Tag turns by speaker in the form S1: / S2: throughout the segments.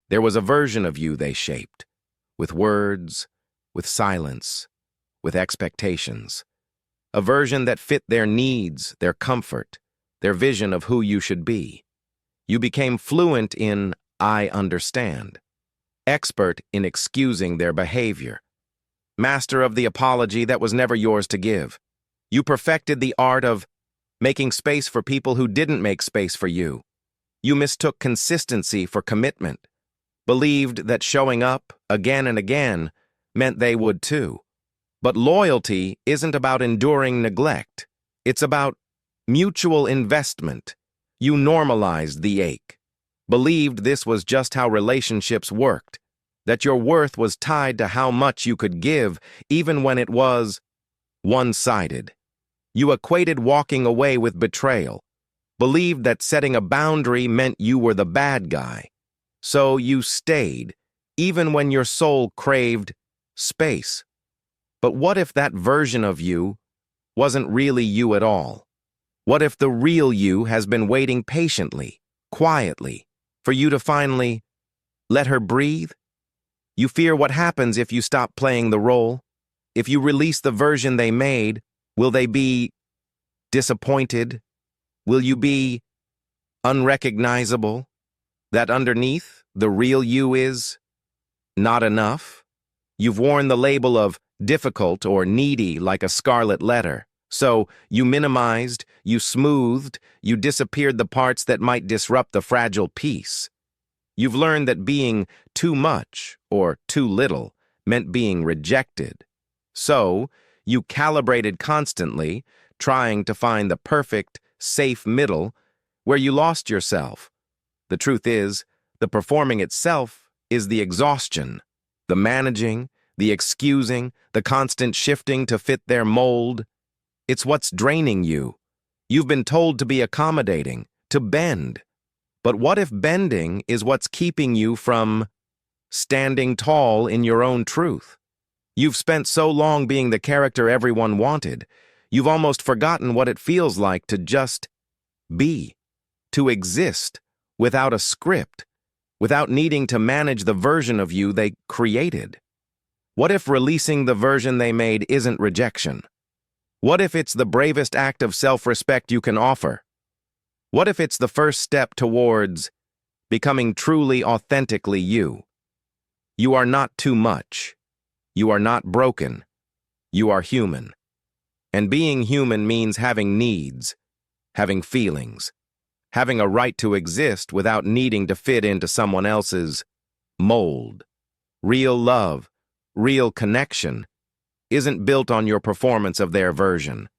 S1: There was a version of you they shaped, with words, with silence, with expectations. A version that fit their needs, their comfort, their vision of who you should be. You became fluent in "I understand," expert in excusing their behavior, master of the apology that was never yours to give. You perfected the art of making space for people who didn't make space for you. You mistook consistency for commitment, believed that showing up again and again meant they would too. But loyalty isn't about enduring neglect. It's about mutual investment. You normalized the ache, believed this was just how relationships worked, that your worth was tied to how much you could give, even when it was one-sided. You equated walking away with betrayal, believed that setting a boundary meant you were the bad guy. So you stayed, even when your soul craved space. But what if that version of you wasn't really you at all? What if the real you has been waiting patiently, quietly, for you to finally let her breathe? You fear what happens if you stop playing the role. If you release the version they made, will they be disappointed? Will you be unrecognizable? That underneath, the real you is not enough? You've worn the label of difficult or needy like a scarlet letter. So you minimized, you smoothed, you disappeared the parts that might disrupt the fragile peace. You've learned that being too much or too little meant being rejected. So you calibrated constantly, trying to find the perfect, safe middle where you lost yourself. The truth is, the performing itself is the exhaustion, the managing, the excusing, the constant shifting to fit their mold. It's what's draining you. You've been told to be accommodating, to bend. But what if bending is what's keeping you from standing tall in your own truth? You've spent so long being the character everyone wanted, you've almost forgotten what it feels like to just be, to exist without a script, without needing to manage the version of you they created. What if releasing the version they made isn't rejection? What if it's the bravest act of self-respect you can offer? What if it's the first step towards becoming truly, authentically you? You are not too much. You are not broken. You are human. And being human means having needs, having feelings, having a right to exist without needing to fit into someone else's mold. Real love, real connection, isn't built on your performance of their version.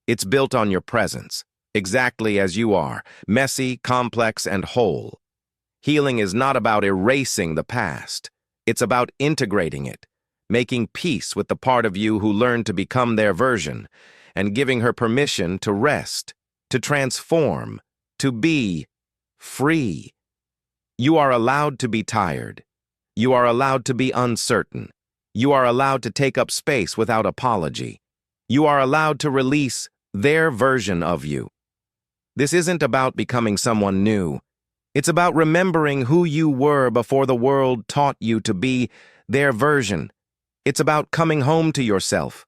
S1: It's built on your presence, exactly as you are, messy, complex, and whole. Healing is not about erasing the past. It's about integrating it, making peace with the part of you who learned to become their version, and giving her permission to rest, to transform, to be free. You are allowed to be tired. You are allowed to be uncertain. You are allowed to take up space without apology. You are allowed to release their version of you. This isn't about becoming someone new. It's about remembering who you were before the world taught you to be their version. It's about coming home to yourself.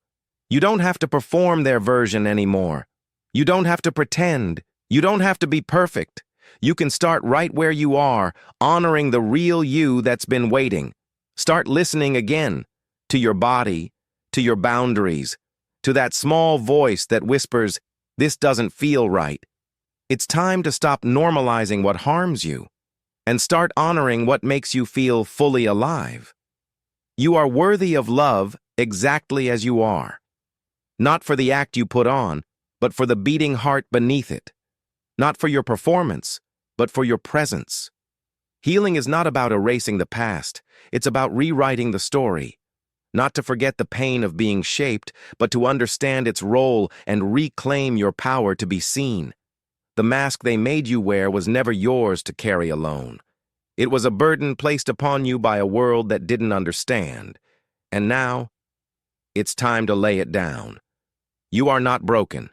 S1: You don't have to perform their version anymore. You don't have to pretend. You don't have to be perfect. You can start right where you are, honoring the real you that's been waiting. Start listening again to your body, to your boundaries, to that small voice that whispers, "This doesn't feel right." It's time to stop normalizing what harms you and start honoring what makes you feel fully alive. You are worthy of love exactly as you are. Not for the act you put on, but for the beating heart beneath it. Not for your performance, but for your presence. Healing is not about erasing the past. It's about rewriting the story. Not to forget the pain of being shaped, but to understand its role and reclaim your power to be seen. The mask they made you wear was never yours to carry alone. It was a burden placed upon you by a world that didn't understand. And now, it's time to lay it down. You are not broken.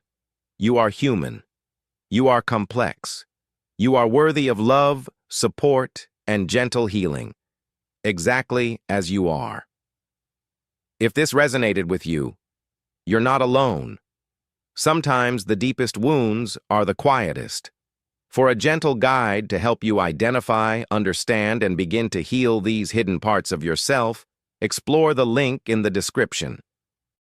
S1: You are human. You are complex. You are worthy of love, support, and gentle healing. exactly as you are. If this resonated with you, you're not alone. Sometimes the deepest wounds are the quietest. For a gentle guide to help you identify, understand, and begin to heal these hidden parts of yourself, explore the link in the description.